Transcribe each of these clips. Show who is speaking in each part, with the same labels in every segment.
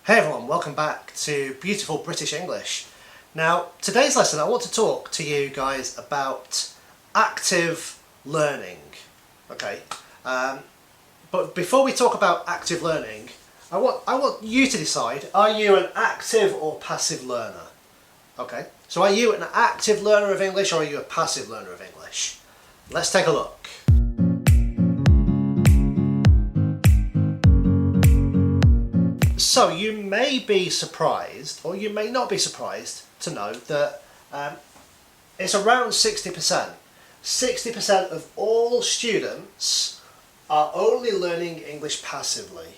Speaker 1: Hey everyone, welcome back to Beautiful British English. Now, today's lesson I want to talk to you guys about active learning. Okay, but before we talk about active learning, I want you to decide, are you an active or passive learner? Okay, so are you an active learner of English or are you a passive learner of English? Let's take a look. So you may be surprised, or you may not be surprised to know that it's around 60%. 60% of all students are only learning English passively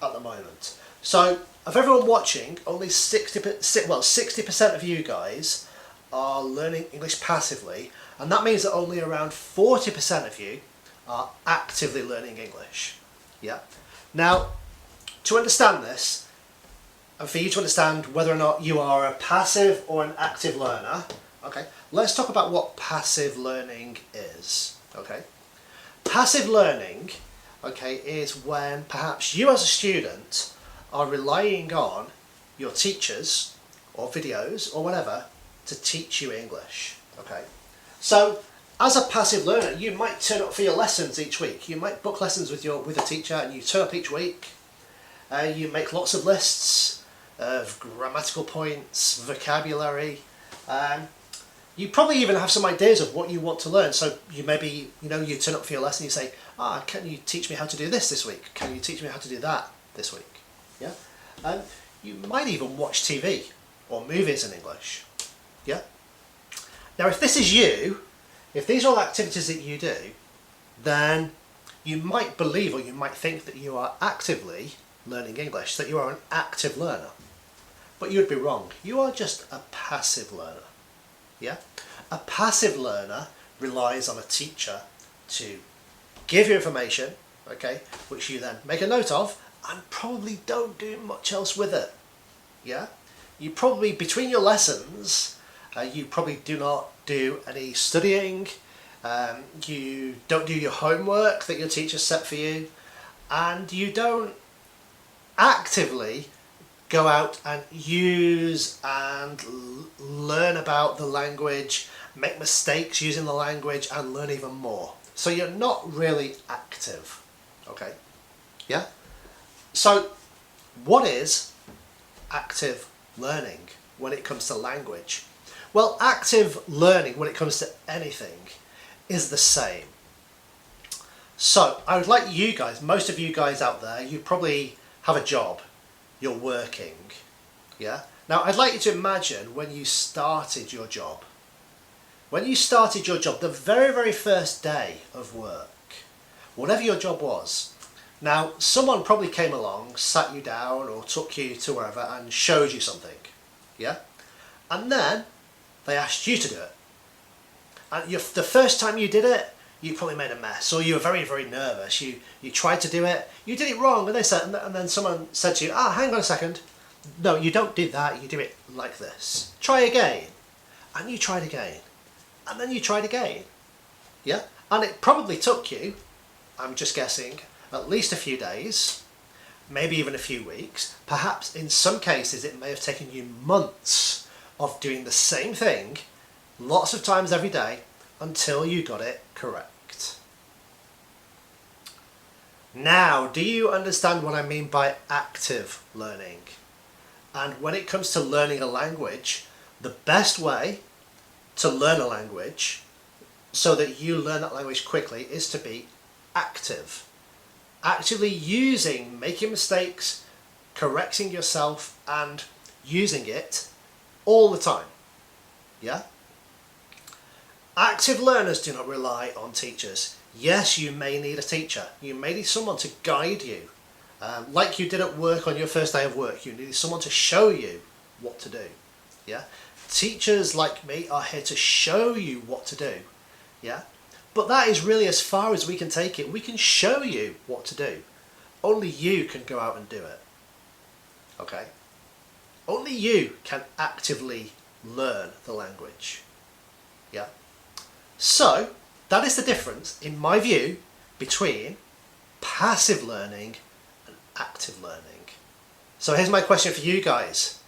Speaker 1: at the moment. So of everyone watching, only 60% of you guys are learning English passively, and that means that only around 40% of you are actively learning English. Yeah. Now, to understand this, and for you to understand whether or not you are a passive or an active learner, okay, let's talk about what passive learning is. Okay, passive learning, okay, is when perhaps you as a student are relying on your teachers or videos or whatever to teach you English. Okay, so as a passive learner, you might turn up for your lessons each week. You might book lessons with a teacher, and you turn up each week. You make lots of lists of grammatical points, vocabulary. You probably even have some ideas of what you want to learn. So you maybe, you turn up for your lesson and you say, can you teach me how to do this week? Can you teach me how to do that this week? Yeah. You might even watch TV or movies in English. Yeah. Now, if this is you, if these are all activities that you do, then you might believe or you might think that you are actively learning English, that you are an active learner. But you'd be wrong. You are just a passive learner. Yeah? A passive learner relies on a teacher to give you information, okay, which you then make a note of and probably don't do much else with it. Yeah? You probably, between your lessons, you probably do not do any studying, you don't do your homework that your teacher set for you, and you don't actively go out and use and learn about the language, make mistakes using the language and learn even more. So you're not really active, okay? Yeah? So what is active learning when it comes to language? Well, active learning when it comes to anything is the same. So I would like you guys, most of you guys out there, you probably have a job, you're working, yeah? Now I'd like you to imagine when you started your job. When you started your job, the very, very first day of work, whatever your job was. Now someone probably came along, sat you down or took you to wherever and showed you something, yeah? And then they asked you to do it. And the first time you did it, you probably made a mess, or you were very, very nervous. You tried to do it, you did it wrong, and then someone said to you, hang on a second. No, you don't do that, you do it like this. Try again. And you tried again. And then you tried again. Yeah? And it probably took you, I'm just guessing, at least a few days, maybe even a few weeks. Perhaps in some cases it may have taken you months of doing the same thing, lots of times every day, until you got it correct. Now, do you understand what I mean by active learning? And when it comes to learning a language, the best way to learn a language so that you learn that language quickly is to be active. Actively using, making mistakes, correcting yourself and using it all the time. Yeah? Active learners do not rely on teachers. Yes, you may need a teacher. You may need someone to guide you. Like you did at work on your first day of work, you needed someone to show you what to do. Yeah? Teachers like me are here to show you what to do. Yeah? But that is really as far as we can take it. We can show you what to do. Only you can go out and do it. Okay? Only you can actively learn the language. Yeah? So, that is the difference, in my view, between passive learning and active learning. So here's my question for you guys.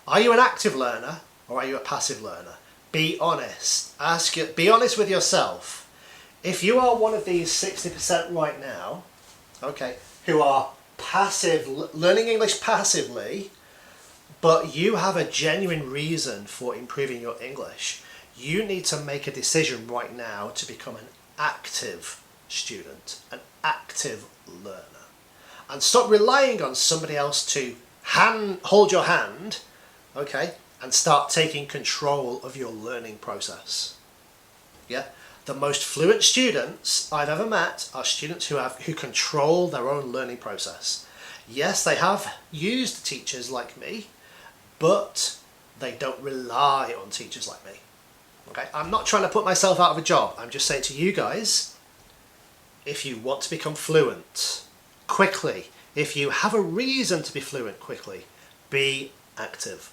Speaker 1: Are you an active learner or are you a passive learner? Be honest. Be honest with yourself. If you are one of these 60% right now, okay, who are passive, learning English passively, but you have a genuine reason for improving your English, you need to make a decision right now to become an active student, an active learner. And stop relying on somebody else to hold your hand, okay, and start taking control of your learning process. Yeah, the most fluent students I've ever met are students who control their own learning process. Yes, they have used teachers like me, but they don't rely on teachers like me. Okay, I'm not trying to put myself out of a job. I'm just saying to you guys, if you want to become fluent quickly, if you have a reason to be fluent quickly, be active.